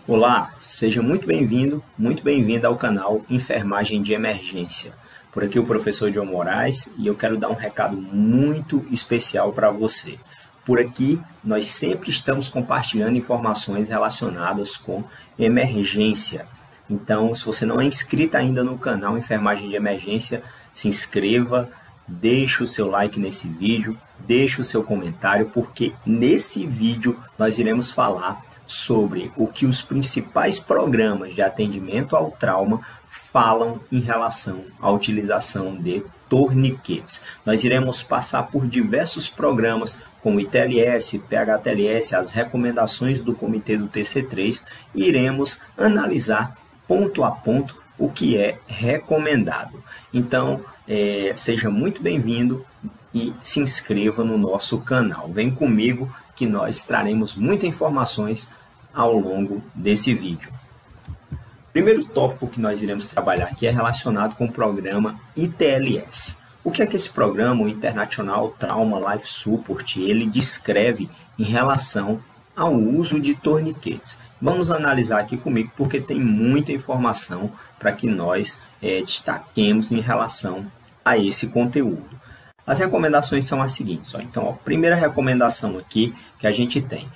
Olá, seja muito bem-vindo, muito bem-vinda ao canal Enfermagem de Emergência. Por aqui o professor John Moraes e eu quero dar um recado muito especial para você. Por aqui nós sempre estamos compartilhando informações relacionadas com emergência. Então, se você não é inscrito ainda no canal Enfermagem de Emergência, se inscreva, deixe o seu like nesse vídeo, deixe o seu comentário, porque nesse vídeo nós iremos falar sobre o que os principais programas de atendimento ao trauma falam em relação à utilização de torniquetes. Nós iremos passar por diversos programas, como ITLS, PHTLS, as recomendações do comitê do TC3, e iremos analisar ponto a ponto o que é recomendado. Então, seja muito bem-vindo e se inscreva no nosso canal. Vem comigo que nós traremos muitas informações ao longo desse vídeo. O primeiro tópico que nós iremos trabalhar aqui é relacionado com o programa ITLS. O que é que esse programa, o International Trauma Life Support, ele descreve em relação ao uso de torniquetes? Vamos analisar aqui comigo porque tem muita informação para que nós destaquemos em relação a esse conteúdo. As recomendações são as seguintes. Então, a primeira recomendação aqui que a gente tem.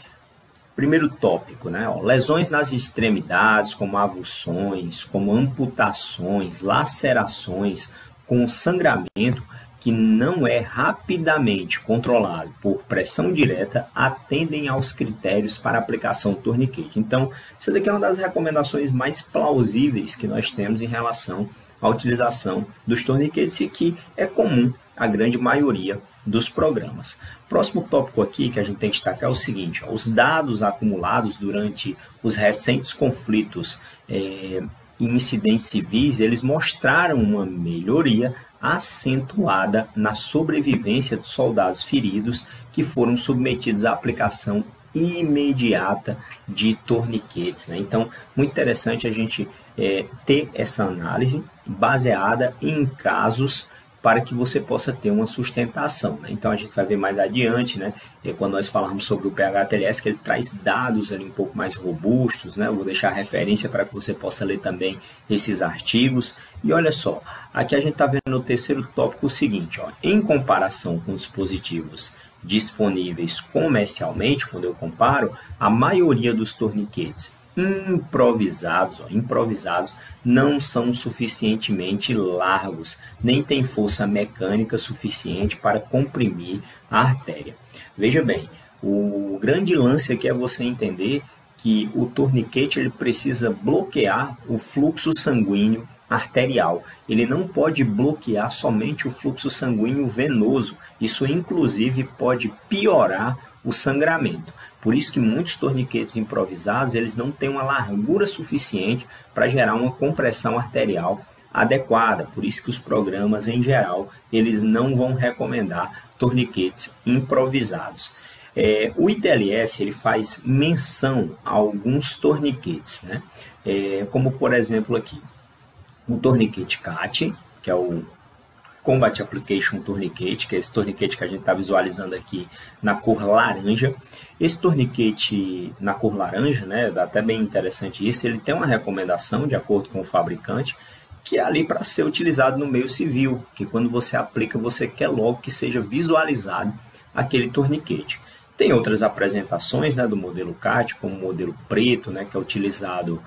Primeiro tópico, lesões nas extremidades, como avulsões, como amputações, lacerações, com sangramento que não é rapidamente controlado por pressão direta, atendem aos critérios para aplicação do torniquete. Então, isso daqui é uma das recomendações mais plausíveis que nós temos em relação à utilização dos torniquetes e que é comum à grande maioria dos programas. Próximo tópico aqui que a gente tem que destacar é o seguinte: os dados acumulados durante os recentes conflitos em incidentes civis, eles mostraram uma melhoria acentuada na sobrevivência dos soldados feridos que foram submetidos à aplicação imediata de torniquetes. Então, muito interessante a gente ter essa análise baseada em casos para que você possa ter uma sustentação. Então, a gente vai ver mais adiante, quando nós falarmos sobre o PHTLS, que ele traz dados ali um pouco mais robustos, Eu vou deixar a referência para que você possa ler também esses artigos. E olha só, aqui a gente está vendo no terceiro tópico o seguinte, em comparação com os dispositivos disponíveis comercialmente, quando eu comparo, a maioria dos torniquetes improvisados não são suficientemente largos, nem tem força mecânica suficiente para comprimir a artéria. Veja bem, o grande lance aqui é você entender que o torniquete ele precisa bloquear o fluxo sanguíneo arterial. Ele não pode bloquear somente o fluxo sanguíneo venoso. Isso, inclusive, pode piorar o sangramento. Por isso que muitos torniquetes improvisados eles não têm uma largura suficiente para gerar uma compressão arterial adequada. Por isso que os programas, em geral, eles não vão recomendar torniquetes improvisados. O ITLS ele faz menção a alguns torniquetes, como por exemplo aqui, o torniquete CAT, que é o Combat Application Tourniquet, que é esse torniquete que a gente está visualizando aqui na cor laranja. Esse torniquete na cor laranja, até bem interessante isso, ele tem uma recomendação, de acordo com o fabricante, que é ali para ser utilizado no meio civil, que quando você aplica, você quer logo que seja visualizado aquele torniquete. Tem outras apresentações do modelo CAT, como o modelo preto, que é utilizado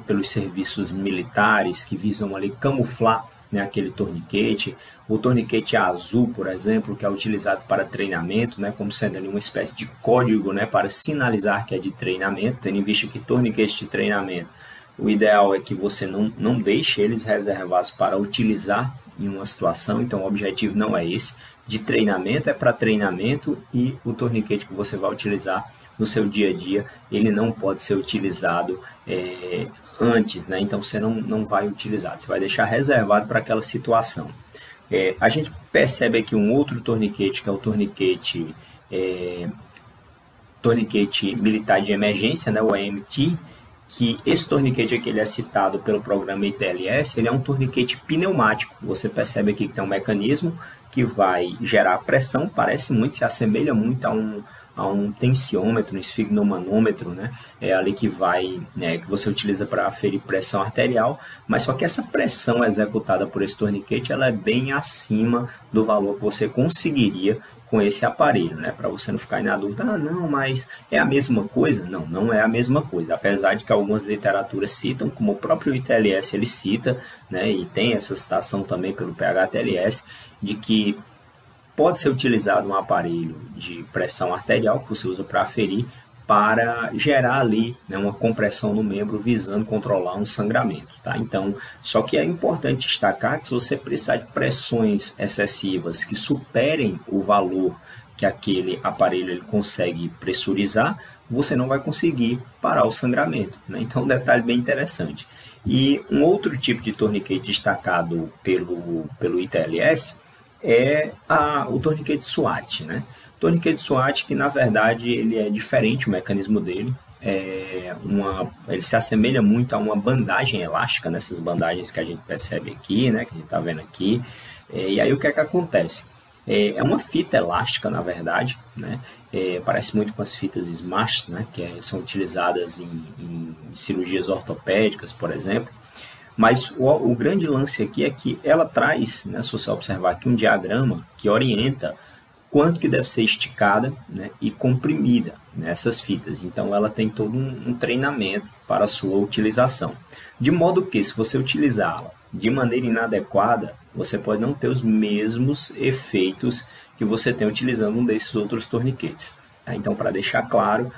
pelos serviços militares, que visam ali camuflar aquele torniquete. O torniquete azul, por exemplo, que é utilizado para treinamento, como sendo ali uma espécie de código para sinalizar que é de treinamento, tendo em vista que torniquete de treinamento, o ideal é que você não deixe eles reservados para utilizar em uma situação, então o objetivo não é esse. De treinamento é para treinamento e o torniquete que você vai utilizar no seu dia a dia, ele não pode ser utilizado antes, então você não vai utilizar, você vai deixar reservado para aquela situação. A gente percebe aqui um outro torniquete, que é o torniquete militar de emergência, o AMT, que esse torniquete aqui ele é citado pelo programa ITLS, ele é um torniquete pneumático. Você percebe aqui que tem um mecanismo que vai gerar pressão, parece muito, se assemelha muito a a um tensiômetro, um esfigmomanômetro, né? É ali que vai, né, que você utiliza para aferir pressão arterial, mas só que essa pressão executada por esse torniquete, ela é bem acima do valor que você conseguiria com esse aparelho, né? Para você não ficar na dúvida, não, mas é a mesma coisa? Não, não é a mesma coisa, apesar de que algumas literaturas citam, como o próprio ITLS ele cita, né? E tem essa citação também pelo PHTLS, de que pode ser utilizado um aparelho de pressão arterial que você usa para aferir, para gerar ali, né, uma compressão no membro visando controlar um sangramento, tá? Então, só que é importante destacar que se você precisar de pressões excessivas que superem o valor que aquele aparelho ele consegue pressurizar, você não vai conseguir parar o sangramento, né? Então, um detalhe bem interessante. E um outro tipo de torniquete destacado pelo ITLS é o torniquete SWAT, né? O torniquete SWAT, que na verdade ele é diferente o mecanismo dele, ele se assemelha muito a uma bandagem elástica, nessas bandagens que a gente percebe aqui, né? Que a gente está vendo aqui. E aí o que é que acontece? É uma fita elástica, na verdade, né? Parece muito com as fitas SMART, né? Que são utilizadas em cirurgias ortopédicas, por exemplo. Mas o grande lance aqui é que ela traz, né, se você observar aqui, um diagrama que orienta quanto que deve ser esticada, né, e comprimida nessas fitas. Então, ela tem todo um treinamento para a sua utilização. De modo que, se você utilizá-la de maneira inadequada, você pode não ter os mesmos efeitos que você tem utilizando um desses outros torniquetes. Tá? Então, para deixar claro,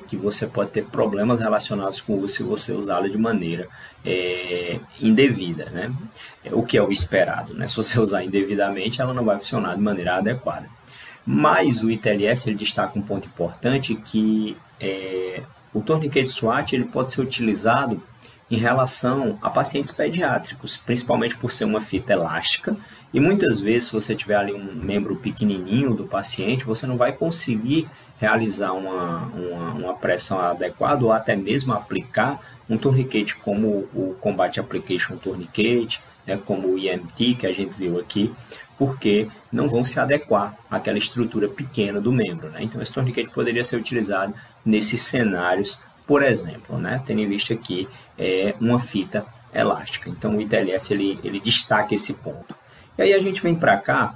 que você pode ter problemas relacionados com o uso se você usá-la de maneira indevida, né? O que é o esperado, né? Se você usar indevidamente, ela não vai funcionar de maneira adequada. Mas o ITLS ele destaca um ponto importante que o torniquete SWAT ele pode ser utilizado em relação a pacientes pediátricos, principalmente por ser uma fita elástica, e muitas vezes se você tiver ali um membro pequenininho do paciente, você não vai conseguir realizar uma pressão adequada ou até mesmo aplicar um torniquete como o Combat Application Tourniquet, né, como o EMT que a gente viu aqui, porque não vão se adequar àquela estrutura pequena do membro, né? Então esse torniquete poderia ser utilizado nesses cenários, por exemplo, né, tendo em vista aqui uma fita elástica. Então o ITLS ele destaca esse ponto. E aí a gente vem para cá.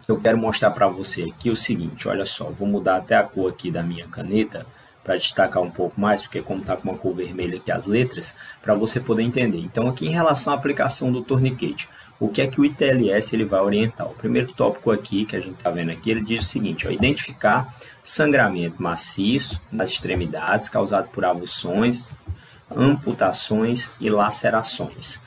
Eu quero mostrar para você aqui o seguinte, olha só, vou mudar até a cor aqui da minha caneta para destacar um pouco mais, porque como está com uma cor vermelha aqui as letras, para você poder entender. Então aqui em relação à aplicação do torniquete, o que é que o ITLS ele vai orientar? O primeiro tópico aqui que a gente está vendo aqui, ele diz o seguinte, identificar sangramento maciço nas extremidades causado por avulsões, amputações e lacerações.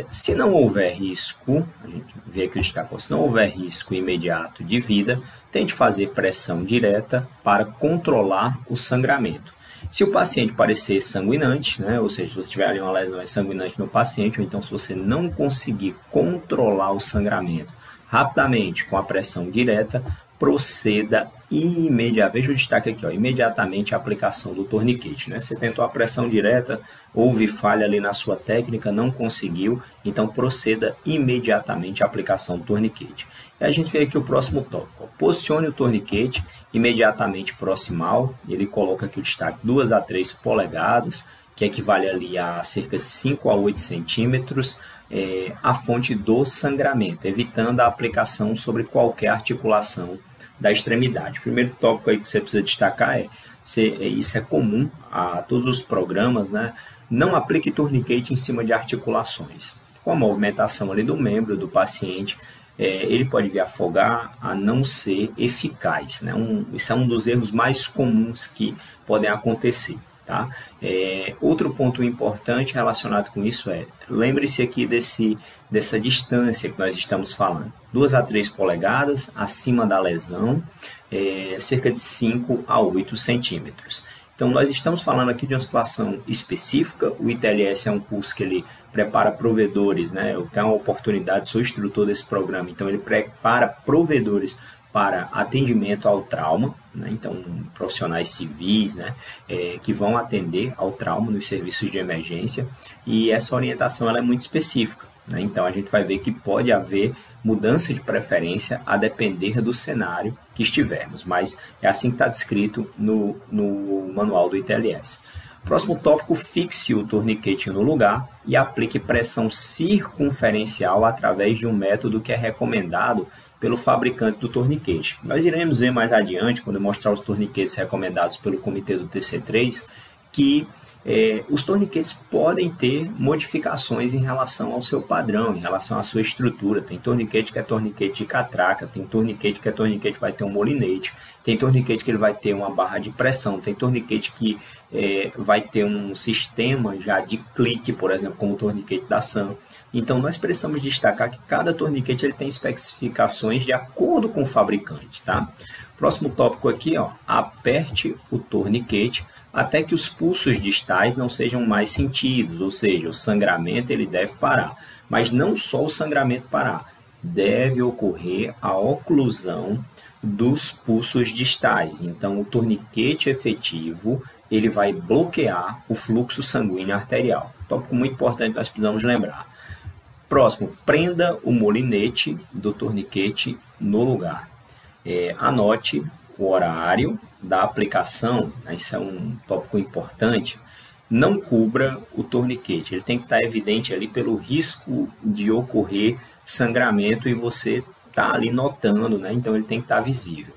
Se não houver risco, a gente vê aqui o destaque, se não houver risco imediato de vida, tente fazer pressão direta para controlar o sangramento. Se o paciente parecer sanguinante, né, ou seja, se você tiver ali uma lesão sanguinante no paciente, ou então se você não conseguir controlar o sangramento rapidamente com a pressão direta, proceda imediatamente, veja o destaque aqui, imediatamente a aplicação do torniquete, né? Você tentou a pressão direta, houve falha ali na sua técnica, não conseguiu, então proceda imediatamente a aplicação do torniquete. E a gente vê aqui o próximo tópico, posicione o torniquete imediatamente proximal, ele coloca aqui o destaque 2 a 3 polegadas, que equivale ali a cerca de 5 a 8 centímetros, a fonte do sangramento, evitando a aplicação sobre qualquer articulação da extremidade. O primeiro tópico aí que você precisa destacar isso é comum a todos os programas, né? Não aplique torniquete em cima de articulações. Com a movimentação ali do membro do paciente, ele pode vir a afogar, a não ser eficaz, né? Isso é um dos erros mais comuns que podem acontecer. Tá? Outro ponto importante relacionado com isso lembre-se aqui dessa distância que nós estamos falando, 2 a 3 polegadas acima da lesão, cerca de 5 a 8 centímetros. Então nós estamos falando aqui de uma situação específica, o ITLS é um curso que ele prepara provedores, né? Eu tenho a oportunidade, sou instrutor desse programa, então ele prepara provedores para atendimento ao trauma, né? Então profissionais civis, né, que vão atender ao trauma nos serviços de emergência, e essa orientação ela é muito específica, né? Então a gente vai ver que pode haver mudança de preferência a depender do cenário que estivermos, mas é assim que está descrito no manual do ITLS. Próximo tópico, fixe o torniquete no lugar e aplique pressão circunferencial através de um método que é recomendado pelo fabricante do torniquete. Nós iremos ver mais adiante, quando eu mostrar os torniquetes recomendados pelo comitê do TC3, que os torniquetes podem ter modificações em relação ao seu padrão, em relação à sua estrutura. Tem torniquete que é torniquete de catraca, tem torniquete que é torniquete que vai ter um molinete, tem torniquete que ele vai ter uma barra de pressão, tem torniquete que vai ter um sistema já de clique, por exemplo, como o torniquete da SAM. Então, nós precisamos destacar que cada torniquete ele tem especificações de acordo com o fabricante, tá? Próximo tópico aqui, ó, aperte o torniquete até que os pulsos distais não sejam mais sentidos, ou seja, o sangramento ele deve parar. Mas não só o sangramento parar, deve ocorrer a oclusão dos pulsos distais. Então, o torniquete efetivo ele vai bloquear o fluxo sanguíneo arterial. Tópico muito importante, nós precisamos lembrar. Próximo, prenda o molinete do torniquete no lugar. Anote o horário da aplicação, né? Isso é um tópico importante. Não cubra o torniquete, ele tem que estar evidente ali pelo risco de ocorrer sangramento e você está ali notando, né? Então ele tem que estar visível.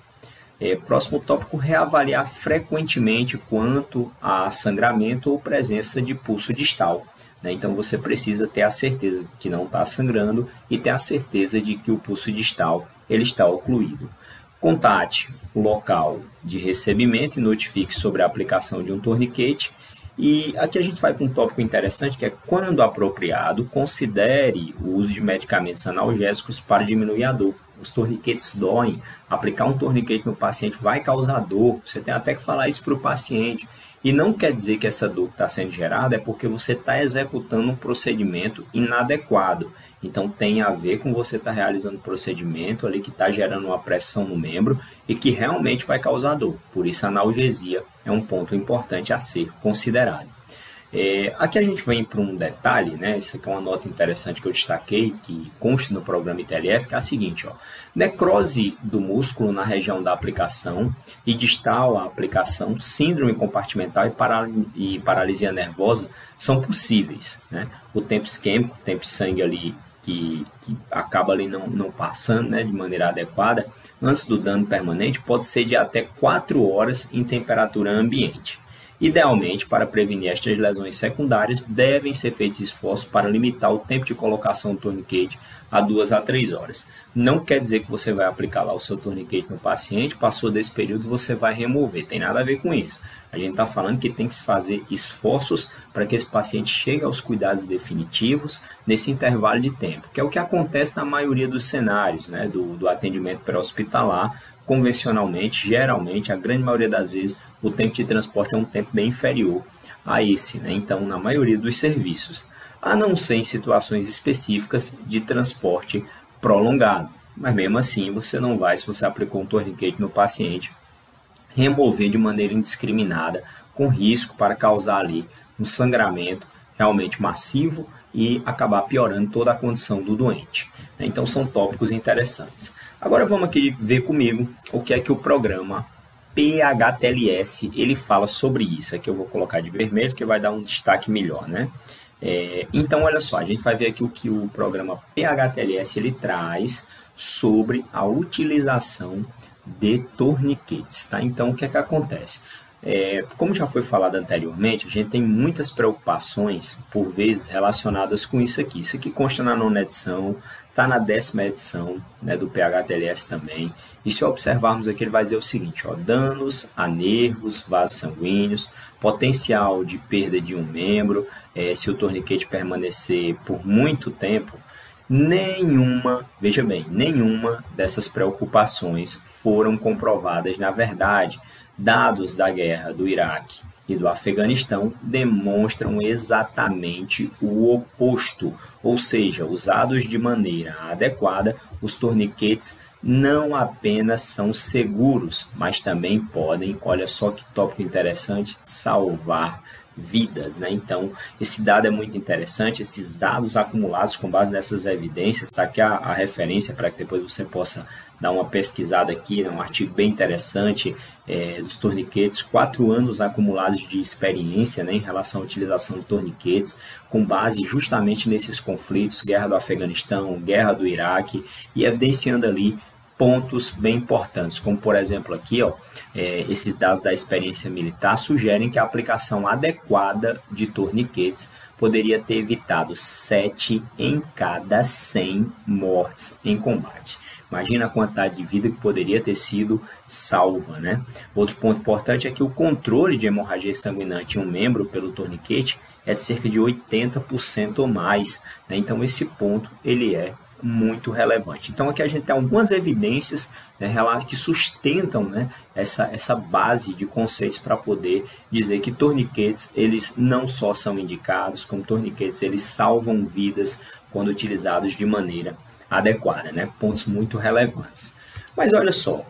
Próximo tópico, reavaliar frequentemente quanto a sangramento ou presença de pulso distal. Né? Então você precisa ter a certeza de que não está sangrando e ter a certeza de que o pulso distal ele está ocluído. Contate o local de recebimento e notifique sobre a aplicação de um torniquete. E aqui a gente vai para um tópico interessante, que é, quando apropriado, considere o uso de medicamentos analgésicos para diminuir a dor. Os torniquetes doem, aplicar um torniquete no paciente vai causar dor, você tem até que falar isso para o paciente. E não quer dizer que essa dor que está sendo gerada é porque você está executando um procedimento inadequado. Então tem a ver com você estar realizando um procedimento ali que está gerando uma pressão no membro e que realmente vai causar dor. Por isso a analgesia é um ponto importante a ser considerado. Aqui a gente vem para um detalhe, né? Isso aqui é uma nota interessante que eu destaquei, que consta no programa ITLS, que é a seguinte, ó. Necrose do músculo na região da aplicação e distal à aplicação, síndrome compartimental e paralisia nervosa são possíveis, né? O tempo isquêmico, o tempo de sangue ali que acaba ali não passando, né, de maneira adequada, antes do dano permanente, pode ser de até 4 horas em temperatura ambiente. Idealmente, para prevenir estas lesões secundárias, devem ser feitos esforços para limitar o tempo de colocação do torniquete a 2 a 3 horas. Não quer dizer que você vai aplicar lá o seu torniquete no paciente, passou desse período você vai remover, tem nada a ver com isso. A gente está falando que tem que se fazer esforços para que esse paciente chegue aos cuidados definitivos nesse intervalo de tempo, que é o que acontece na maioria dos cenários, né, do atendimento pré-hospitalar. Convencionalmente, geralmente, a grande maioria das vezes, o tempo de transporte é um tempo bem inferior a esse, né? Então, na maioria dos serviços, a não ser em situações específicas de transporte prolongado. Mas mesmo assim, você não vai, se você aplicou um torniquete no paciente, remover de maneira indiscriminada, com risco para causar ali um sangramento realmente massivo e acabar piorando toda a condição do doente. Então, são tópicos interessantes. Agora vamos aqui ver comigo o que é que o programa PHTLS ele fala sobre isso. Aqui eu vou colocar de vermelho, que vai dar um destaque melhor, né? Então, olha só, a gente vai ver aqui o que o programa PHTLS ele traz sobre a utilização de torniquetes, tá? Então, o que é que acontece? Como já foi falado anteriormente, a gente tem muitas preocupações, por vezes, relacionadas com isso aqui. Isso aqui consta na 9ª edição, está na 10ª edição, né, do PHTLS também. E se observarmos aqui, ele vai dizer o seguinte, ó, danos a nervos, vasos sanguíneos, potencial de perda de um membro, se o torniquete permanecer por muito tempo. Veja bem, nenhuma dessas preocupações foram comprovadas na verdade. Dados da guerra do Iraque e do Afeganistão demonstram exatamente o oposto, ou seja, usados de maneira adequada, os torniquetes não apenas são seguros, mas também podem, olha só que tópico interessante, salvar vidas, né? Então, esse dado é muito interessante, esses dados acumulados com base nessas evidências, está aqui a referência para que depois você possa dar uma pesquisada aqui, né? Um artigo bem interessante dos torniquetes, 4 anos acumulados de experiência, né, em relação à utilização de torniquetes, com base justamente nesses conflitos, guerra do Afeganistão, guerra do Iraque, e evidenciando ali pontos bem importantes, como por exemplo aqui, ó, esses dados da experiência militar sugerem que a aplicação adequada de torniquetes poderia ter evitado 7 em cada 100 mortes em combate. Imagina a quantidade de vida que poderia ter sido salva, né? Outro ponto importante é que o controle de hemorragia sanguinante em um membro pelo torniquete é de cerca de 80% ou mais, né? Então esse ponto ele é muito relevante. Então aqui a gente tem algumas evidências, né, que sustentam, né, essa base de conceitos para poder dizer que torniquetes eles não só são indicados, como torniquetes eles salvam vidas quando utilizados de maneira adequada, né? Pontos muito relevantes. Mas olha só,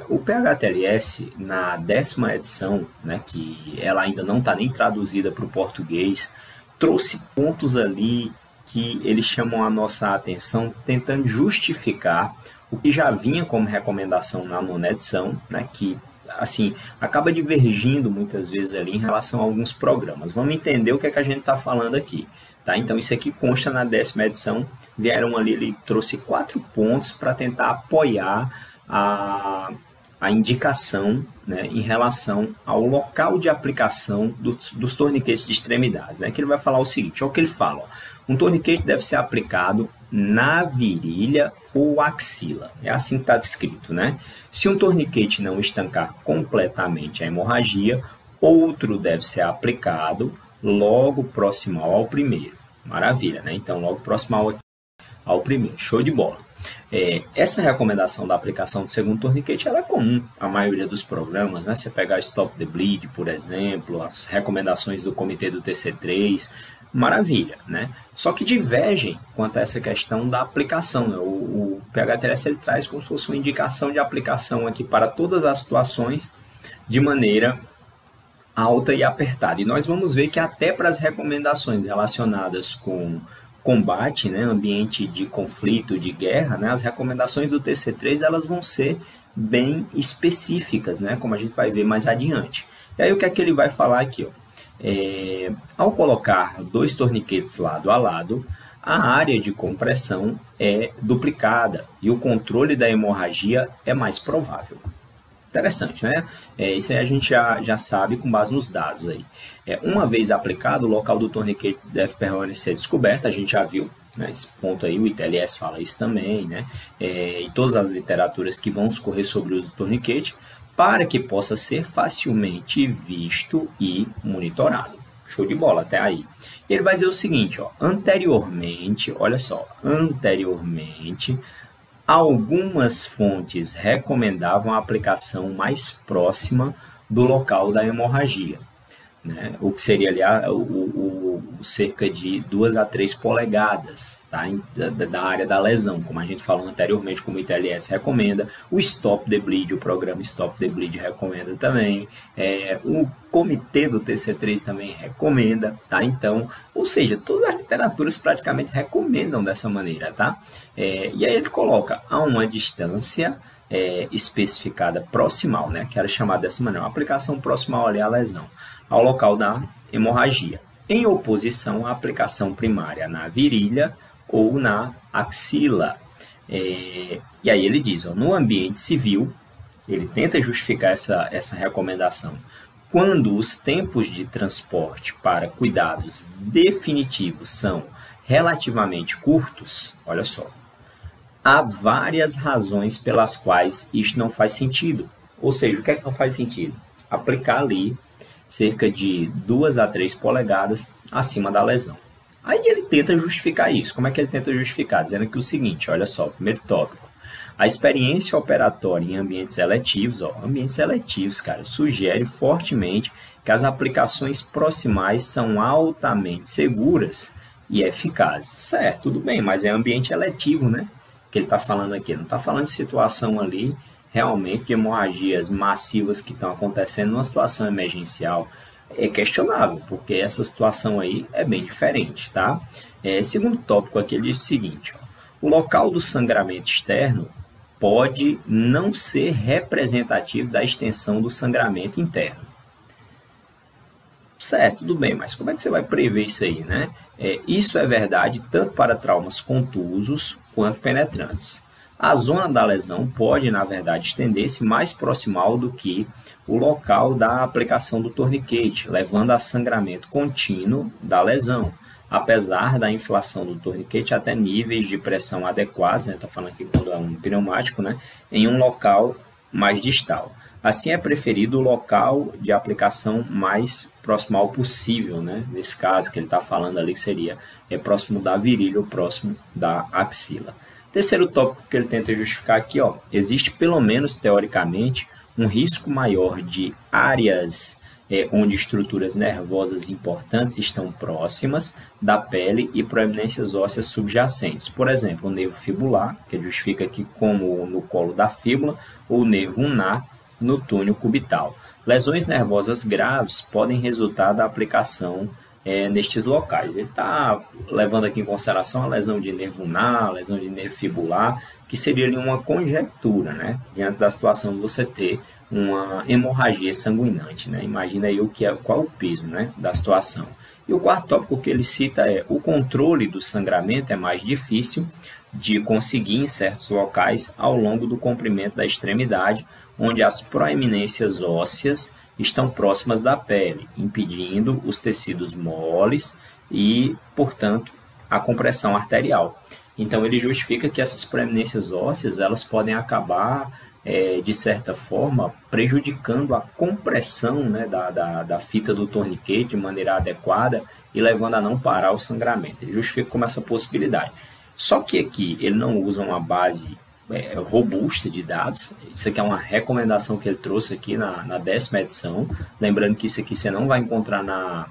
o PHTLS na 10ª edição, né, que ela ainda não está nem traduzida para o português, trouxe pontos ali que eles chamam a nossa atenção, tentando justificar o que já vinha como recomendação na 9ª edição, né, que assim acaba divergindo muitas vezes ali em relação a alguns programas. Vamos entender o que é que a gente está falando aqui. Tá? Então isso aqui consta na 10ª edição, vieram ali, ele trouxe 4 pontos para tentar apoiar a indicação, né, em relação ao local de aplicação dos torniquetes de extremidades, né, que ele vai falar o seguinte, olha o que ele fala, ó, um torniquete deve ser aplicado na virilha ou axila, é assim que está descrito, né? Se um torniquete não estancar completamente a hemorragia, outro deve ser aplicado logo proximal ao primeiro. Maravilha, né? Então, logo proximal ao primeiro. Show de bola. Essa recomendação da aplicação do segundo torniquete ela é comum à maioria dos programas, né? Você pegar Stop the Bleed, por exemplo, as recomendações do comitê do TC3, maravilha, né? Só que divergem quanto a essa questão da aplicação, né? O PHTLS ele traz como se fosse uma indicação de aplicação aqui para todas as situações de maneira alta e apertada. E nós vamos ver que até para as recomendações relacionadas com combate, né, ambiente de conflito, de guerra, né, as recomendações do TC3 elas vão ser bem específicas, né, como a gente vai ver mais adiante. E aí o que é que ele vai falar aqui? Ó? Ao colocar 2 torniquetes lado a lado, a área de compressão é duplicada e o controle da hemorragia é mais provável. Interessante, né? Isso aí a gente já sabe com base nos dados aí. Uma vez aplicado, o local do torniquete deve permanecer descoberto, a gente já viu, né, esse ponto aí, o ITLS fala isso também, né? E todas as literaturas que vão escorrer sobre o uso do torniquete, para que possa ser facilmente visto e monitorado. Show de bola até aí. E ele vai dizer o seguinte, ó, anteriormente, olha só, anteriormente, algumas fontes recomendavam a aplicação mais próxima do local da hemorragia, né? O que seria ali cerca de 2 a 3 polegadas, tá? Da área da lesão, como a gente falou anteriormente, como o ITLS recomenda, o Stop the Bleed, o programa Stop the Bleed recomenda também, o comitê do TC3 também recomenda, tá? Então, ou seja, todas as literaturas praticamente recomendam dessa maneira, tá? E aí ele coloca a uma distância especificada proximal, né? Que era chamada dessa maneira, uma aplicação proximal ali à lesão, ao local da hemorragia, em oposição à aplicação primária na virilha ou na axila. E aí ele diz, ó, no ambiente civil, ele tenta justificar essa recomendação. Quando os tempos de transporte para cuidados definitivos são relativamente curtos, olha só, há várias razões pelas quais isto não faz sentido. Ou seja, o que é que não faz sentido? Aplicar ali cerca de 2 a 3 polegadas acima da lesão. Aí ele tenta justificar isso. Como é que ele tenta justificar? Dizendo que o seguinte, olha só, primeiro tópico. A experiência operatória em ambientes eletivos, ambientes eletivos, cara, sugere fortemente que as aplicações proximais são altamente seguras e eficazes. Certo, tudo bem, mas é ambiente eletivo, né? Que ele está falando aqui. Não está falando de situação ali realmente de hemorragias massivas que estão acontecendo numa situação emergencial. é questionável, porque essa situação aí é bem diferente, tá? Segundo tópico aqui, ele diz o seguinte, ó, o local do sangramento externo pode não ser representativo da extensão do sangramento interno. Certo, tudo bem, mas como é que você vai prever isso aí, né? Isso é verdade tanto para traumas contusos quanto penetrantes. A zona da lesão pode, na verdade, estender-se mais proximal do que o local da aplicação do torniquete, levando a sangramento contínuo da lesão, apesar da inflação do torniquete até níveis de pressão adequados, né? Está falando aqui quando é um pneumático, né? Em um local mais distal. Assim, é preferido o local de aplicação mais proximal possível, né? Nesse caso que ele está falando ali, que seria próximo da virilha ou próximo da axila. Terceiro tópico que ele tenta justificar aqui, ó, existe pelo menos teoricamente um risco maior de áreas onde estruturas nervosas importantes estão próximas da pele e proeminências ósseas subjacentes. Por exemplo, o nervo fibular, que ele justifica aqui como no colo da fíbula, ou o nervo ulnar no túnel cubital. Lesões nervosas graves podem resultar da aplicação nestes locais. Ele está levando aqui em consideração a lesão de nervo ulnar, a lesão de nervo fibular, que seria ali uma conjectura, né? Diante da situação de você ter uma hemorragia sanguinante, né? Imagina aí qual é o peso, né, da situação. E o quarto tópico que ele cita o controle do sangramento é mais difícil de conseguir em certos locais ao longo do comprimento da extremidade, onde as proeminências ósseas estão próximas da pele, impedindo os tecidos moles e, portanto, a compressão arterial. Então, ele justifica que essas proeminências ósseas elas podem acabar, de certa forma, prejudicando a compressão, né, da fita do torniquete de maneira adequada e levando a não parar o sangramento. Ele justifica como essa possibilidade. Só que aqui ele não usa uma base robusta de dados. Isso aqui é uma recomendação que ele trouxe aqui na 10ª edição. Lembrando que isso aqui você não vai encontrar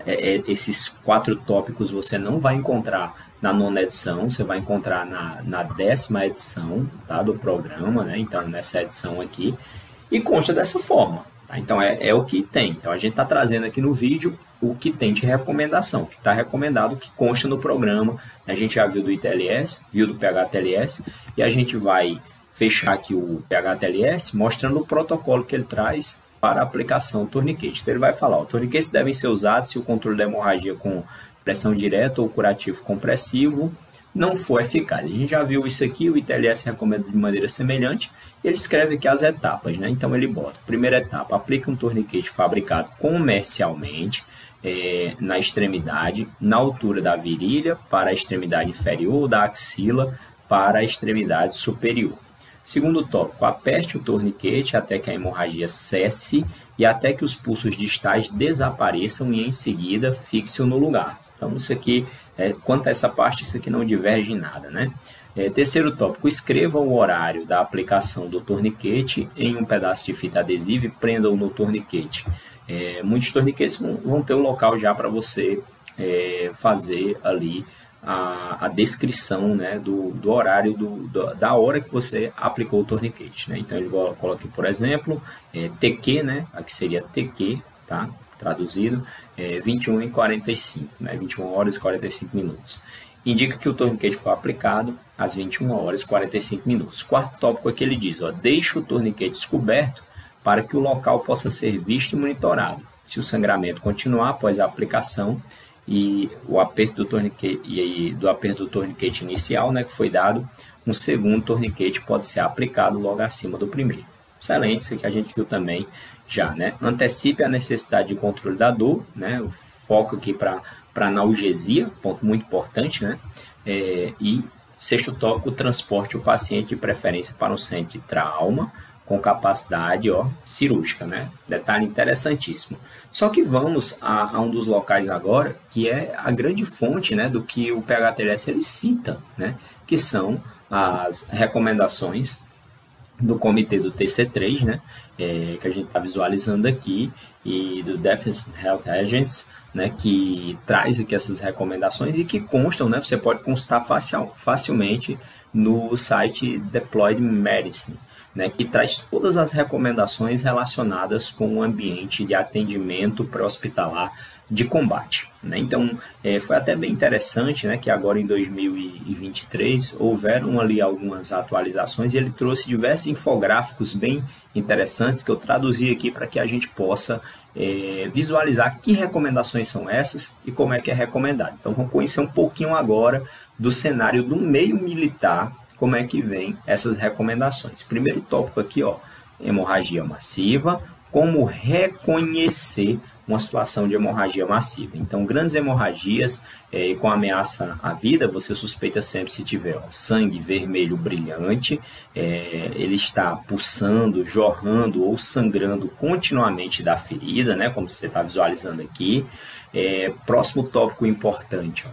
esses 4 tópicos você não vai encontrar na 9ª edição, você vai encontrar na 10ª edição, tá, do programa, né? Então, nessa edição aqui, e consta dessa forma. Tá? Então, é o que tem. Então, a gente está trazendo aqui no vídeo o que tem de recomendação, que está recomendado, que consta no programa. A gente já viu do ITLS, viu do PHTLS, e a gente vai fechar aqui o PHTLS mostrando o protocolo que ele traz para a aplicação do torniquete. Então, ele vai falar, os torniquetes devem ser usados se o controle da hemorragia com pressão direta ou curativo compressivo não for eficaz. A gente já viu isso aqui, o ITLS recomenda de maneira semelhante. Ele escreve aqui as etapas, né? Então ele bota, primeira etapa, aplica um torniquete fabricado comercialmente na extremidade, na altura da virilha para a extremidade inferior ou da axila para a extremidade superior. Segundo tópico, aperte o torniquete até que a hemorragia cesse e até que os pulsos distais desapareçam e em seguida fixe-o no lugar. Então, isso aqui, quanto a essa parte, isso aqui não diverge em nada, né? Terceiro tópico, escreva o horário da aplicação do torniquete em um pedaço de fita adesiva e prenda-o no torniquete. Muitos torniquetes vão ter um local já para você fazer ali a descrição, né, do horário, da hora que você aplicou o torniquete, né? Então, ele coloca aqui, por exemplo, TQ, né? Aqui seria TQ, tá? Traduzido, 21h45, né? 21 horas e 45 minutos. Indica que o torniquete foi aplicado às 21 horas e 45 minutos. Quarto tópico é que ele diz, ó, deixe o torniquete descoberto para que o local possa ser visto e monitorado. Se o sangramento continuar após a aplicação e o aperto do torniquete, do aperto do torniquete inicial, né, que foi dado, um segundo torniquete pode ser aplicado logo acima do primeiro. Excelente, isso que a gente viu também já, né? Antecipe a necessidade de controle da dor, né? O foco aqui para analgesia, ponto muito importante, né? E sexto tópico, transporte o paciente de preferência para um centro de trauma com capacidade cirúrgica, né? Detalhe interessantíssimo. Só que vamos a um dos locais agora, que é a grande fonte, né, do que o PHTLS ele cita, né? Que são as recomendações do comitê do TC3, né? Que a gente está visualizando aqui, e do Defense Health Agency, né, que traz aqui essas recomendações e que constam, né, você pode consultar facilmente no site Deployed Medicine. né, que traz todas as recomendações relacionadas com o ambiente de atendimento pré-hospitalar de combate, né? Então, foi até bem interessante, né, que agora em 2023 houveram ali algumas atualizações e ele trouxe diversos infográficos bem interessantes que eu traduzi aqui para que a gente possa visualizar que recomendações são essas e como é que é recomendado. Então, vamos conhecer um pouquinho agora do cenário do meio militar, como é que vem essas recomendações. Primeiro tópico aqui, ó, hemorragia massiva, como reconhecer uma situação de hemorragia massiva. Então, grandes hemorragias com ameaça à vida, você suspeita sempre se tiver sangue vermelho brilhante, ele está pulsando, jorrando ou sangrando continuamente da ferida, né, como você está visualizando aqui. Próximo tópico importante, ó,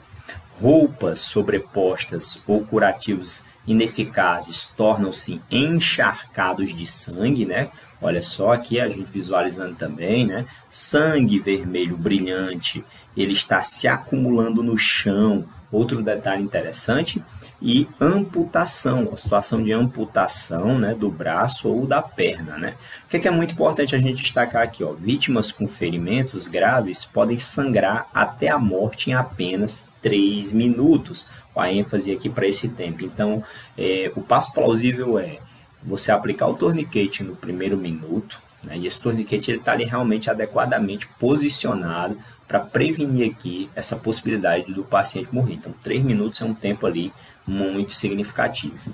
roupas sobrepostas ou curativos ineficazes tornam-se encharcados de sangue, né? Olha só aqui a gente visualizando também, né? Sangue vermelho brilhante, ele está se acumulando no chão. Outro detalhe interessante, e amputação, a situação de amputação, né, do braço ou da perna, né? O que é muito importante a gente destacar aqui, ó, vítimas com ferimentos graves podem sangrar até a morte em apenas 3 minutos. A ênfase aqui para esse tempo. Então, o passo plausível é você aplicar o torniquete no primeiro minuto, né? E esse torniquete está ali realmente adequadamente posicionado para prevenir aqui essa possibilidade do paciente morrer. Então, 3 minutos é um tempo ali muito significativo.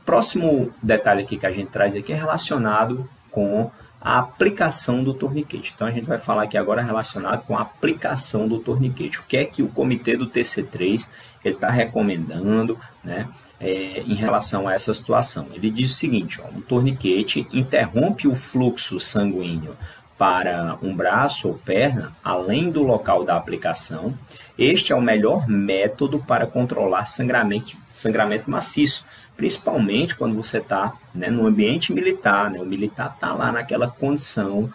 Próximo detalhe aqui que a gente traz aqui é relacionado com a aplicação do torniquete. Então, a gente vai falar aqui agora relacionado com a aplicação do torniquete. O que é que o comitê do TC3 está recomendando, né, em relação a essa situação? Ele diz o seguinte, ó, um torniquete interrompe o fluxo sanguíneo para um braço ou perna, além do local da aplicação. Este é o melhor método para controlar sangramento maciço, principalmente quando você está, né, no ambiente militar, né? O militar está lá naquela condição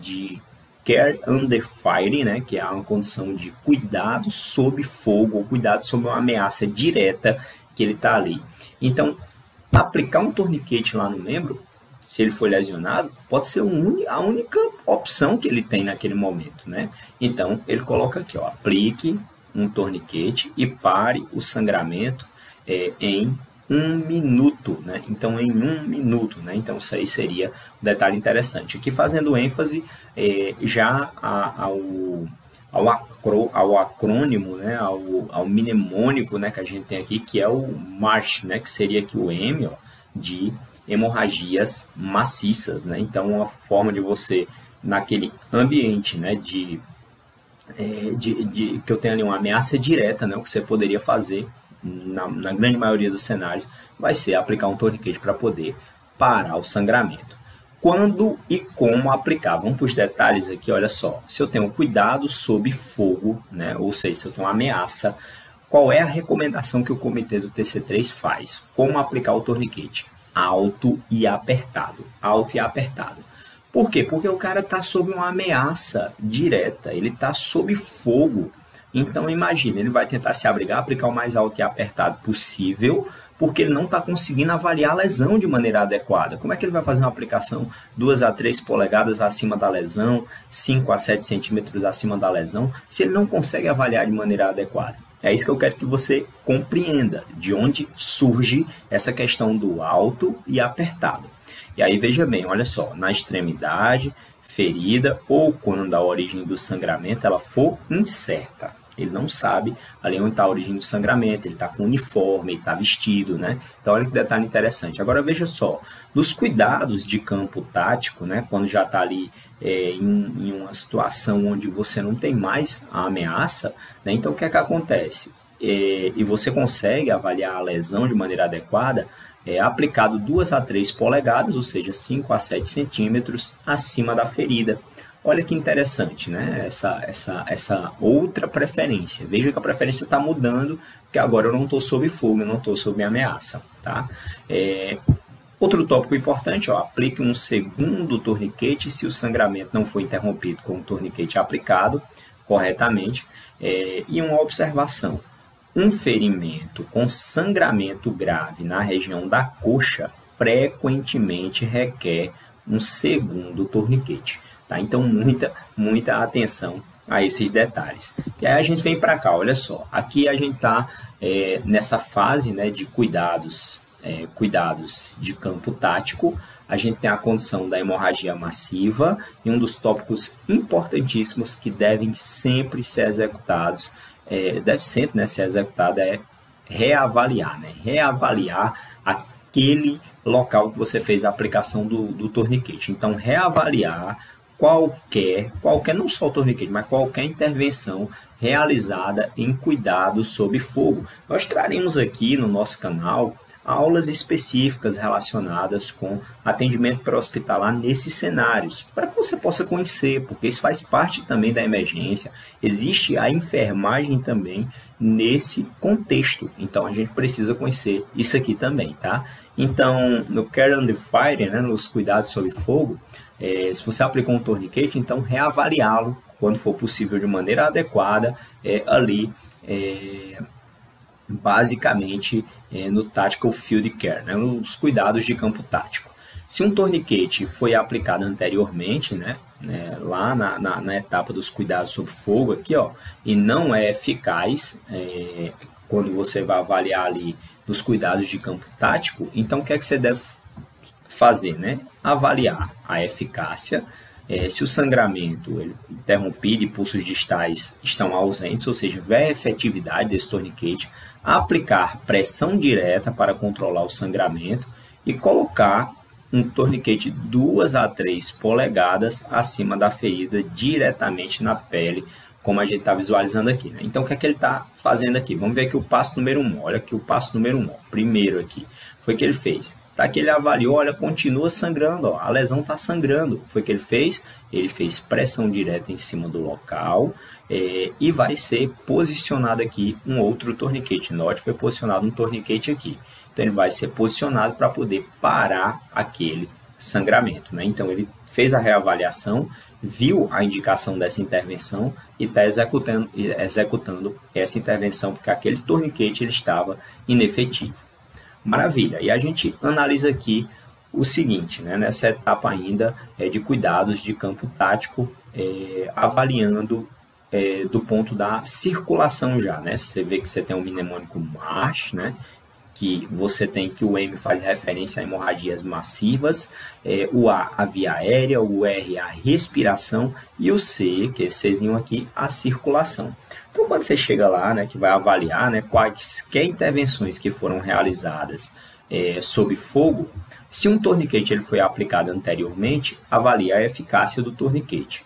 de care under fire, né, que é uma condição de cuidado sob fogo, ou cuidado sob uma ameaça direta que ele está ali. Então, aplicar um torniquete lá no membro, se ele for lesionado, pode ser a única opção que ele tem naquele momento, né? Então, ele coloca aqui, ó, aplique um torniquete e pare o sangramento em 1 minuto, né? Então, em 1 minuto, né? Então, isso aí seria um detalhe interessante. Aqui fazendo ênfase já ao acrônimo, né? Ao mnemônico, né, que a gente tem aqui, que é o MARCH, né? Que seria aqui o M, ó, de hemorragias maciças, né? Então, uma forma de você, naquele ambiente, né, que eu tenho ali uma ameaça direta, né? O que você poderia fazer na grande maioria dos cenários vai ser aplicar um torniquete para poder parar o sangramento. Quando e como aplicar? Vamos para os detalhes aqui, olha só. Se eu tenho cuidado sob fogo, né, ou seja, se eu tenho uma ameaça, qual é a recomendação que o comitê do TC3 faz? Como aplicar o torniquete? Alto e apertado. Alto e apertado. Por quê? Porque o cara está sob uma ameaça direta, ele está sob fogo. Então, imagine, ele vai tentar se abrigar, aplicar o mais alto e apertado possível, porque ele não está conseguindo avaliar a lesão de maneira adequada. Como é que ele vai fazer uma aplicação 2 a 3 polegadas acima da lesão, 5 a 7 centímetros acima da lesão, se ele não consegue avaliar de maneira adequada? É isso que eu quero que você compreenda, de onde surge essa questão do alto e apertado. E aí, veja bem, olha só, na extremidade, ferida ou quando a origem do sangramento ela for incerta. Ele não sabe ali onde está a origem do sangramento, ele está com uniforme, ele está vestido, né? Então, olha que detalhe interessante. Agora, veja só, nos cuidados de campo tático, né? Quando já está ali em uma situação onde você não tem mais a ameaça, né? Então, o que é que acontece? E você consegue avaliar a lesão de maneira adequada, aplicado 2 a 3 polegadas, ou seja, 5 a 7 centímetros acima da ferida. Olha que interessante, né? Essa outra preferência. Veja que a preferência está mudando, porque agora eu não estou sob fogo, eu não estou sob ameaça, tá? Outro tópico importante, ó, aplique um segundo torniquete se o sangramento não foi interrompido com o torniquete aplicado corretamente. E uma observação. Um ferimento com sangramento grave na região da coxa frequentemente requer um segundo torniquete, tá? Então, muita atenção a esses detalhes. E aí a gente vem para cá, olha só, aqui a gente está nessa fase, né, de cuidados de campo tático. A gente tem a condição da hemorragia massiva e um dos tópicos importantíssimos que devem sempre ser executados, ser executado é reavaliar, né? Reavaliar aquele local que você fez a aplicação do torniquete. Então, reavaliar qualquer, não só o torniquete, mas qualquer intervenção realizada em cuidados sob fogo. Nós traremos aqui no nosso canal aulas específicas relacionadas com atendimento pré-hospitalar nesses cenários, para que você possa conhecer, porque isso faz parte também da emergência. Existe a enfermagem também nesse contexto, então a gente precisa conhecer isso aqui também, tá? Então, no Care Under Fire, né, nos cuidados sob fogo, se você aplicou um torniquete, então reavaliá-lo quando for possível de maneira adequada, basicamente no Tactical Field Care, né, nos cuidados de campo tático. Se um torniquete foi aplicado anteriormente, né, lá na etapa dos cuidados sob fogo, aqui, ó, e não é eficaz quando você vai avaliar ali nos cuidados de campo tático, então o que é que você deve fazer, né? Avaliar a eficácia, se o sangramento interrompido e pulsos distais estão ausentes, ou seja, houver efetividade desse torniquete, aplicar pressão direta para controlar o sangramento e colocar um torniquete 2 a 3 polegadas acima da ferida, diretamente na pele, como a gente está visualizando aqui, né? Então, o que é que ele está fazendo aqui? Vamos ver aqui o passo número 1. Olha aqui o passo número 1. Primeiro aqui, foi o que ele fez. Tá, que ele avaliou, olha, continua sangrando, ó, a lesão está sangrando. Foi o que ele fez? Ele fez pressão direta em cima do local e vai ser posicionado aqui um outro torniquete. Note, foi posicionado um torniquete aqui. Então, ele vai ser posicionado para poder parar aquele sangramento, né? Então, ele fez a reavaliação, viu a indicação dessa intervenção e está executando essa intervenção porque aquele torniquete ele estava inefetivo. Maravilha, e a gente analisa aqui o seguinte, né, nessa etapa ainda de cuidados de campo tático, avaliando do ponto da circulação já, né? Você vê que você tem um mnemônico MARCH, né? Que você tem que o M faz referência a hemorragias massivas, o A, a via aérea, o R, a respiração, e o C, que é esse Czinho aqui, a circulação. Então, quando você chega lá, né, que vai avaliar, né, quaisquer intervenções que foram realizadas sob fogo, se um torniquete ele foi aplicado anteriormente, avalia a eficácia do torniquete.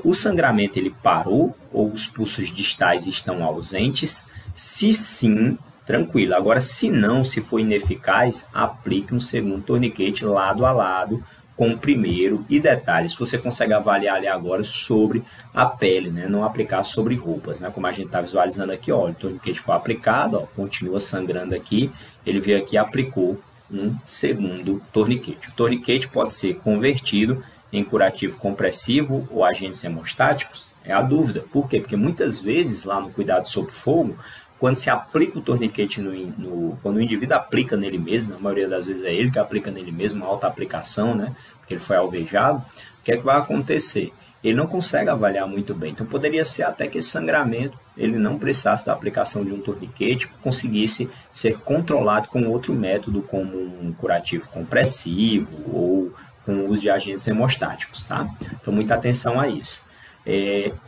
O sangramento ele parou ou os pulsos distais estão ausentes? Se sim, tranquilo. Agora, se não, se for ineficaz, aplique um segundo torniquete lado a lado com o primeiro. E detalhes, você consegue avaliar ali agora sobre a pele, né? Não aplicar sobre roupas, né? Como a gente está visualizando aqui, ó, o torniquete foi aplicado, ó, continua sangrando aqui, ele veio aqui e aplicou um segundo torniquete. O torniquete pode ser convertido em curativo compressivo ou agentes hemostáticos? É a dúvida. Por quê? Porque muitas vezes lá no cuidado sob fogo, quando se aplica o torniquete, quando o indivíduo aplica nele mesmo, na maioria das vezes é ele que aplica nele mesmo, uma auto-aplicação, né? Porque ele foi alvejado, o que é que vai acontecer? Ele não consegue avaliar muito bem. Então, poderia ser até que esse sangramento, ele não precisasse da aplicação de um torniquete, conseguisse ser controlado com outro método, como um curativo compressivo ou com o uso de agentes hemostáticos, tá? Então, muita atenção a isso.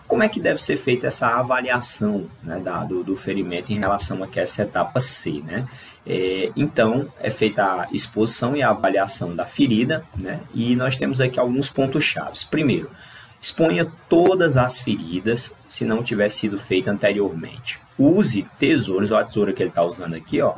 Como é que deve ser feita essa avaliação, né, do ferimento em relação a essa etapa C, né? Então, é feita a exposição e a avaliação da ferida, né? E nós temos aqui alguns pontos chaves. Primeiro, exponha todas as feridas se não tiver sido feito anteriormente. Use tesouros, ou a tesoura que ele está usando aqui, ó,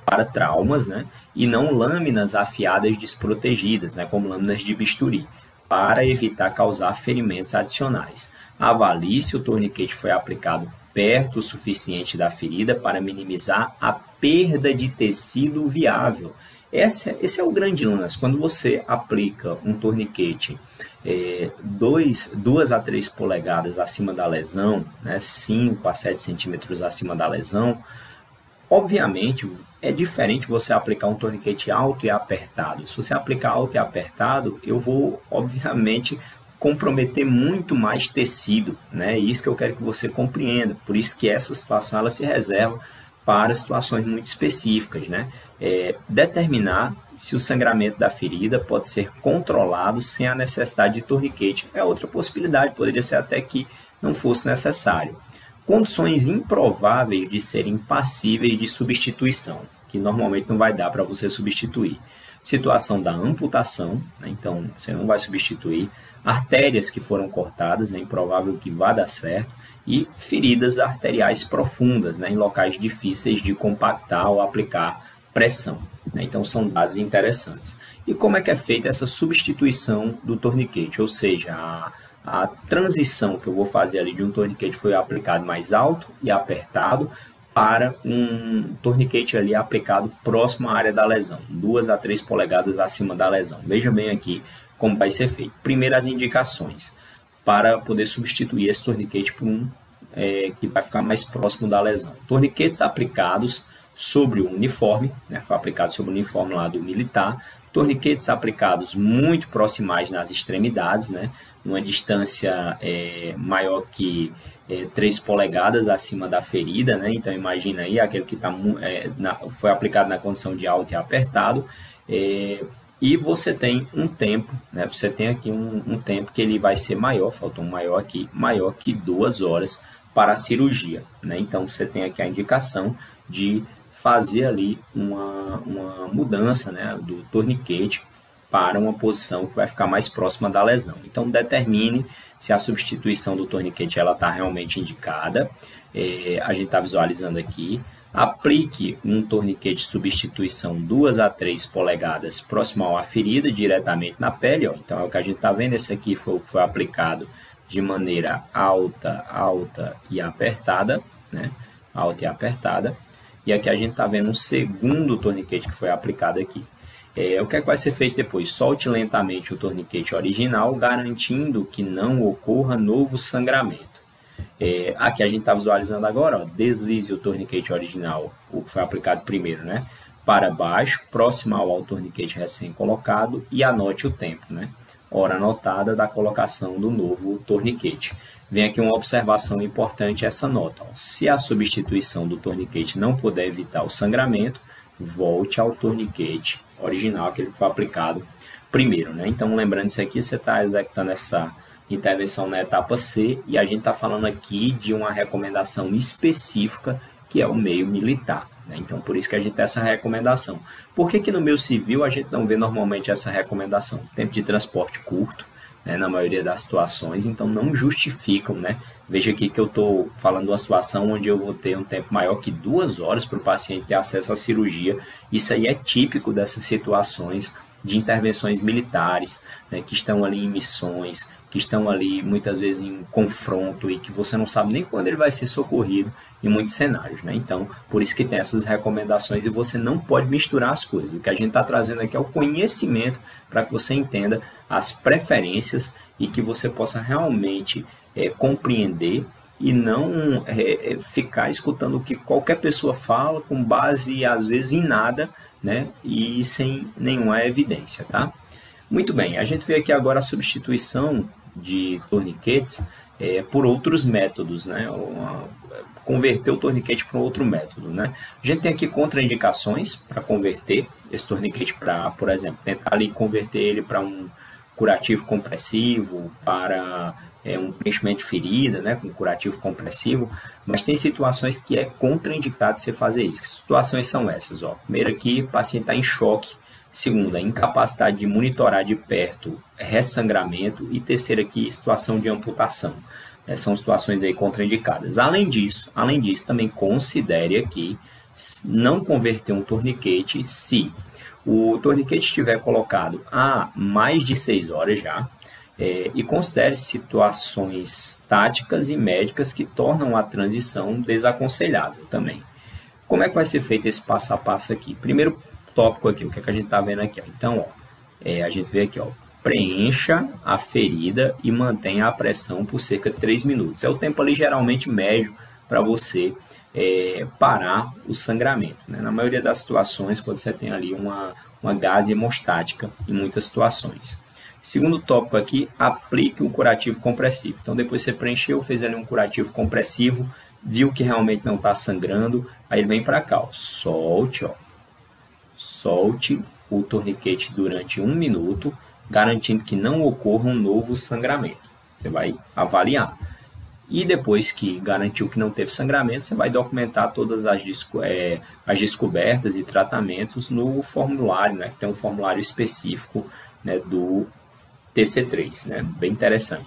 para traumas, né? E não lâminas afiadas desprotegidas, né? Como lâminas de bisturi, para evitar causar ferimentos adicionais. Avalie se o torniquete foi aplicado perto o suficiente da ferida para minimizar a perda de tecido viável. Esse é o grande lance. Quando você aplica um torniquete 2 a 3 polegadas acima da lesão, né, 5 a 7 centímetros acima da lesão, Obviamente, é diferente você aplicar um torniquete alto e apertado. Se você aplicar alto e apertado, eu vou, obviamente, comprometer muito mais tecido, né? Isso que eu quero que você compreenda. Por isso que essa situação ela se reserva para situações muito específicas, né? Determinar se o sangramento da ferida pode ser controlado sem a necessidade de torniquete. É outra possibilidade, poderia ser até que não fosse necessário. Condições improváveis de serem passíveis de substituição, que normalmente não vai dar para você substituir. Situação da amputação, né? Então você não vai substituir. Artérias que foram cortadas, é improvável que vá dar certo. E feridas arteriais profundas, né? Em locais difíceis de compactar ou aplicar pressão, né? Então são dados interessantes. E como é que é feita essa substituição do torniquete? Ou seja, a transição que eu vou fazer ali de um torniquete foi aplicado mais alto e apertado para um torniquete ali aplicado próximo à área da lesão, 2 a 3 polegadas acima da lesão. Veja bem aqui como vai ser feito. Primeiro, as indicações para poder substituir esse torniquete por um que vai ficar mais próximo da lesão. Torniquetes aplicados sobre o uniforme, né, foi aplicado sobre o uniforme lá do militar. Torniquetes aplicados muito proximais nas extremidades, né, numa distância maior que 3 polegadas acima da ferida, né? Então imagina aí aquele que foi aplicado na condição de alto e apertado. E você tem um tempo, né? Você tem aqui um tempo que ele vai ser maior, faltou um maior aqui, maior que 2 horas para a cirurgia, né? Então você tem aqui a indicação de fazer ali uma mudança, né, do torniquete para uma posição que vai ficar mais próxima da lesão. Então determine se a substituição do torniquete está realmente indicada. A gente está visualizando aqui. Aplique um torniquete de substituição 2 a 3 polegadas próximo à ferida, diretamente na pele. Ó. Então, é o que a gente está vendo. Esse aqui foi o que foi aplicado de maneira alta e apertada, né? Alta e apertada. E aqui a gente está vendo um segundo torniquete que foi aplicado aqui. O que é que vai ser feito depois? Solte lentamente o torniquete original, garantindo que não ocorra novo sangramento. Aqui a gente está visualizando agora, ó, deslize o torniquete original, o que foi aplicado primeiro, né, para baixo, próximo ao torniquete recém-colocado e anote o tempo, né, hora anotada da colocação do novo torniquete. Vem aqui uma observação importante, essa nota. Ó, se a substituição do torniquete não puder evitar o sangramento, volte ao torniquete original, aquele que foi aplicado primeiro, né. Então, lembrando isso aqui, você está executando essa intervenção na etapa C, e a gente está falando aqui de uma recomendação específica, que é o meio militar, né? Então, por isso que a gente tem essa recomendação. Por que no meio civil a gente não vê normalmente essa recomendação? Tempo de transporte curto, né, na maioria das situações, então não justificam, né? Veja aqui que eu estou falando de uma situação onde eu vou ter um tempo maior que 2 horas para o paciente ter acesso à cirurgia. Isso aí é típico dessas situações de intervenções militares, né, que estão ali em missões, que estão ali muitas vezes em confronto e que você não sabe nem quando ele vai ser socorrido em muitos cenários, né? Então, por isso que tem essas recomendações e você não pode misturar as coisas. O que a gente está trazendo aqui é o conhecimento para que você entenda as preferências e que você possa realmente compreender e não ficar escutando o que qualquer pessoa fala com base, às vezes, em nada, né? E sem nenhuma evidência, tá? Muito bem, a gente vê aqui agora a substituição de torniquetes por outros métodos, né? Converter o torniquete para outro método, né? A gente tem aqui contraindicações para converter esse torniquete para, por exemplo, tentar ali converter ele para um curativo compressivo, para um preenchimento de ferida, né, com curativo compressivo, mas tem situações que é contraindicado você fazer isso. Que situações são essas? Ó? Primeiro aqui, o paciente está em choque. Segunda, incapacidade de monitorar de perto ressangramento. E terceira aqui, situação de amputação. São situações aí contraindicadas. Além disso, também considere aqui não converter um torniquete se o torniquete estiver colocado há mais de 6 horas já, e considere situações táticas e médicas que tornam a transição desaconselhável também. Como é que vai ser feito esse passo a passo aqui? Primeiro tópico aqui, o que é que a gente está vendo aqui? Ó? Então, ó, a gente vê aqui, ó, preencha a ferida e mantenha a pressão por cerca de 3 minutos. É o tempo ali geralmente médio para você parar o sangramento, né? Na maioria das situações, quando você tem ali uma gase hemostática, em muitas situações. Segundo tópico aqui, aplique um curativo compressivo. Então, depois você preencheu, fez ali um curativo compressivo, viu que realmente não está sangrando, aí ele vem para cá, ó, solte o torniquete durante 1 minuto, garantindo que não ocorra um novo sangramento. Você vai avaliar. E depois que garantiu que não teve sangramento, você vai documentar todas as descobertas e tratamentos no formulário, né, que tem um formulário específico, né, do TC3, né, bem interessante.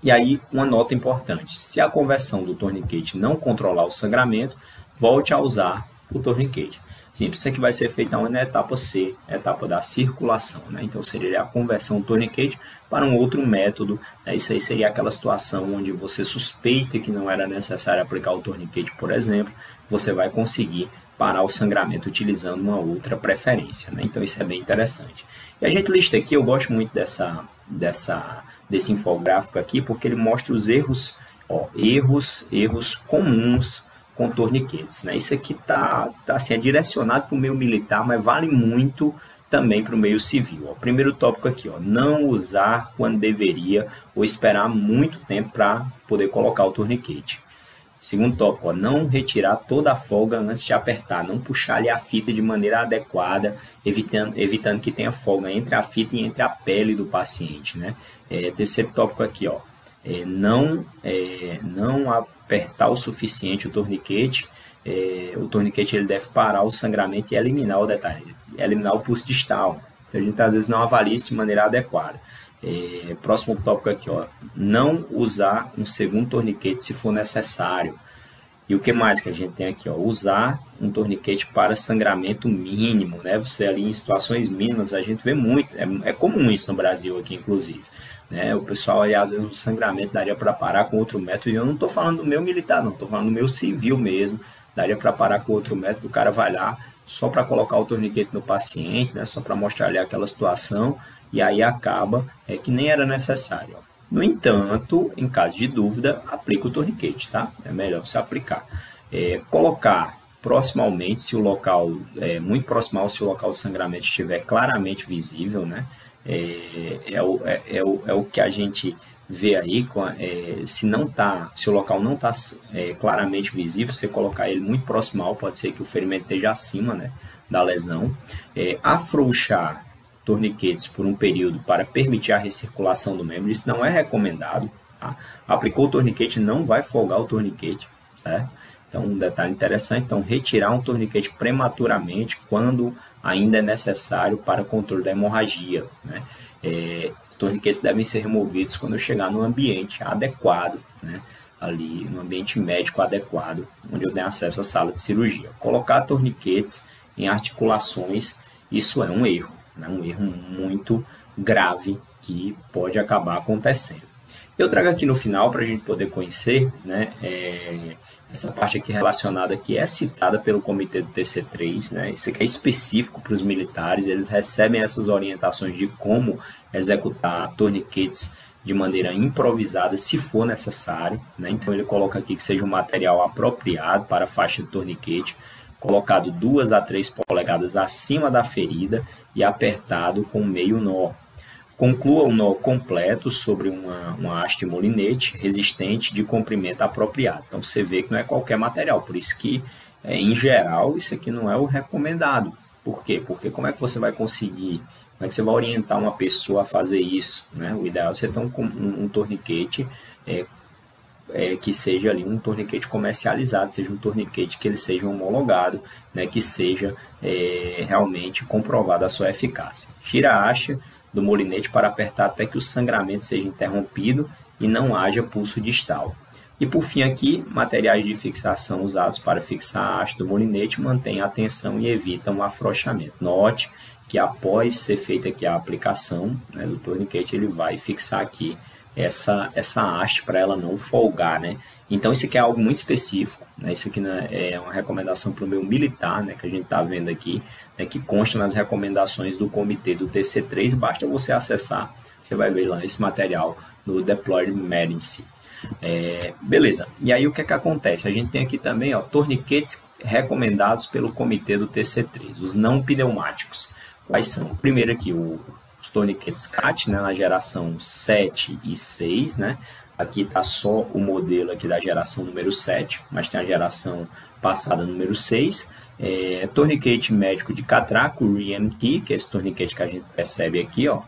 E aí, uma nota importante, se a conversão do torniquete não controlar o sangramento, volte a usar o torniquete. Simples, isso aqui vai ser feito na etapa C, etapa da circulação, né? Então, seria a conversão do torniquete para um outro método, né? Isso aí seria aquela situação onde você suspeita que não era necessário aplicar o torniquete, por exemplo, você vai conseguir parar o sangramento utilizando uma outra preferência, né? Então, isso é bem interessante. E a gente lista aqui, eu gosto muito desse infográfico aqui, porque ele mostra os erros, ó, erros comuns com torniquetes, né? Isso aqui assim, é direcionado para o meio militar, mas vale muito também para o meio civil. Ó. Primeiro tópico aqui, ó, não usar quando deveria ou esperar muito tempo para poder colocar o torniquete. Segundo tópico, ó, não retirar toda a folga antes de apertar, não puxar ali a fita de maneira adequada, evitando que tenha folga entre a fita e entre a pele do paciente, né? Terceiro tópico aqui, ó, não apertar o suficiente o torniquete ele deve parar o sangramento e eliminar o detalhe, eliminar o pulso distal. Então a gente às vezes não avalia isso de maneira adequada. Próximo tópico aqui, ó, não usar um segundo torniquete se for necessário. E o que mais que a gente tem aqui, ó, usar um torniquete para sangramento mínimo, né? Você ali em situações mínimas, a gente vê muito, é comum isso no Brasil aqui, inclusive. Né? O pessoal aí, às vezes, o sangramento daria para parar com outro método, e eu não estou falando do meu militar, não, estou falando do meu civil mesmo, daria para parar com outro método, o cara vai lá só para colocar o torniquete no paciente, né? Só para mostrar ali aquela situação, e aí acaba que nem era necessário. Ó. No entanto, em caso de dúvida, aplica o torniquete, tá? É melhor você aplicar. Colocar proximamente, se o local, muito proximal, se o local de sangramento estiver claramente visível, né? É o que a gente vê aí, se o local não está claramente visível, você colocar ele muito proximal, pode ser que o ferimento esteja acima, né, da lesão. Afrouxar torniquetes por um período para permitir a recirculação do membro, isso não é recomendado. Tá? Aplicou o torniquete, não vai folgar o torniquete, certo? Então, um detalhe interessante, então, retirar um torniquete prematuramente quando ainda é necessário para controle da hemorragia, né? Torniquetes devem ser removidos quando eu chegar no ambiente adequado, né? Ali no ambiente médico adequado, onde eu tenho acesso à sala de cirurgia. Colocar torniquetes em articulações, isso é um erro, né? Um erro muito grave que pode acabar acontecendo. Eu trago aqui no final para a gente poder conhecer, né, essa parte aqui relacionada que é citada pelo comitê do TC3, né? Isso aqui é específico para os militares, eles recebem essas orientações de como executar torniquetes de maneira improvisada, se for necessário, né? Então ele coloca aqui que seja um material apropriado para a faixa de torniquete, colocado 2 a 3 polegadas acima da ferida e apertado com meio nó. Conclua o nó completo sobre uma haste molinete resistente de comprimento apropriado. Então, você vê que não é qualquer material, por isso que, em geral, isso aqui não é o recomendado. Por quê? Porque como é que você vai conseguir, como é que você vai orientar uma pessoa a fazer isso? Né? O ideal é você ter um torniquete que seja ali um torniquete comercializado, seja um torniquete que ele seja homologado, né? Que seja realmente comprovada a sua eficácia. Tira a haste do molinete para apertar até que o sangramento seja interrompido e não haja pulso distal. E por fim aqui, materiais de fixação usados para fixar a haste do molinete mantêm a tensão e evitam o afrouxamento. Note que após ser feita aqui a aplicação, né, do torniquete, ele vai fixar aqui essa haste para ela não folgar, né? Então isso aqui é algo muito específico, né? Isso aqui, né, é uma recomendação para o meu militar, né, que a gente está vendo aqui, né, que consta nas recomendações do comitê do TC3, basta você acessar, você vai ver lá esse material no Deployed Medicine. Beleza, e aí o que é que acontece? A gente tem aqui também, ó, torniquetes recomendados pelo comitê do TC3, os não pneumáticos. Quais são? Primeiro aqui, os torniquetes CAT, né, na geração 7 e 6, né? Aqui está só o modelo aqui da geração número 7, mas tem a geração passada número 6. Torniquete médico de catraca, o REMT, que é esse torniquete que a gente percebe aqui, ó.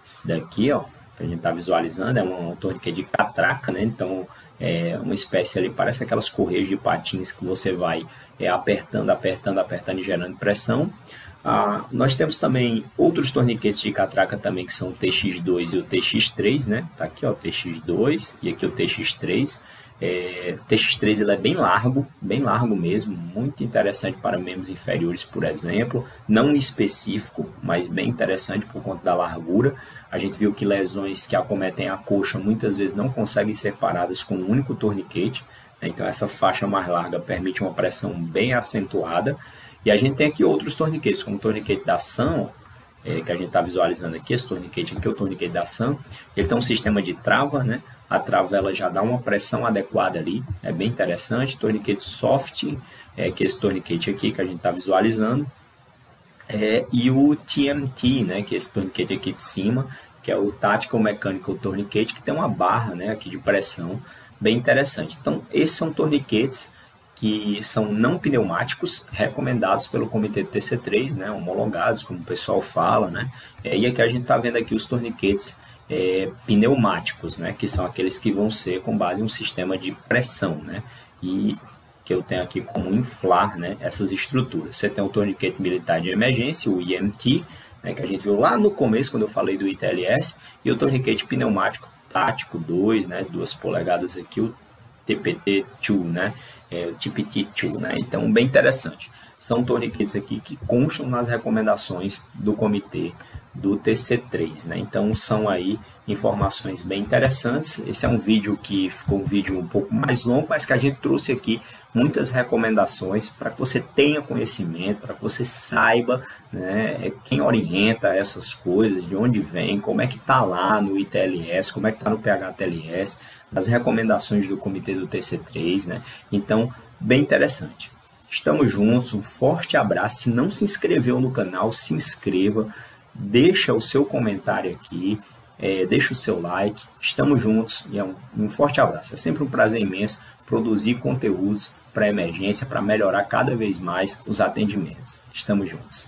Esse daqui, ó, que a gente está visualizando, é um torniquete de catraca, né? Então, é uma espécie ali, parece aquelas correias de patins que você vai apertando, apertando, apertando e gerando pressão. Nós temos também outros torniquetes de catraca também, que são o TX2 e o TX3, né? Tá aqui, ó, o TX2 e aqui o TX3. TX3 ele é bem largo mesmo, muito interessante para membros inferiores, por exemplo, não específico, mas bem interessante por conta da largura. A gente viu que lesões que acometem a coxa muitas vezes não conseguem ser paradas com um único torniquete, né? Então essa faixa mais larga permite uma pressão bem acentuada. E a gente tem aqui outros torniquetes, como o torniquete da Sun, que a gente está visualizando aqui. Esse torniquete aqui é o torniquete da Sun. Ele tem um sistema de trava, né? A trava ela já dá uma pressão adequada ali, é bem interessante. Torniquete soft, que é esse torniquete aqui que a gente está visualizando. E o TMT, né? Que é esse torniquete aqui de cima, que é o Tactical Mechanical Tourniquet, que tem uma barra, né, aqui de pressão, bem interessante. Então, esses são torniquetes que são não pneumáticos, recomendados pelo comitê TC3, né, homologados, como o pessoal fala, né, e aqui a gente está vendo aqui os torniquetes pneumáticos, né, que são aqueles que vão ser com base em um sistema de pressão, né, e que eu tenho aqui como inflar, né, essas estruturas. Você tem o torniquete militar de emergência, o IMT, né, que a gente viu lá no começo, quando eu falei do ITLS, e o torniquete pneumático tático 2, né, 2 polegadas aqui, o TPT2, né, o TPT2, né, então bem interessante. São torniquetes aqui que constam nas recomendações do comitê do TC3, né, então são aí informações bem interessantes. Esse é um vídeo que ficou um vídeo um pouco mais longo, mas que a gente trouxe aqui muitas recomendações para que você tenha conhecimento, para que você saiba, né, quem orienta essas coisas, de onde vem, como é que está lá no ITLS, como é que está no PHTLS, as recomendações do comitê do TC3, né? Então, bem interessante. Estamos juntos, um forte abraço. Se não se inscreveu no canal, se inscreva, deixa o seu comentário aqui, deixa o seu like. Estamos juntos e um forte abraço. É sempre um prazer imenso produzir conteúdos para emergência, para melhorar cada vez mais os atendimentos. Estamos juntos.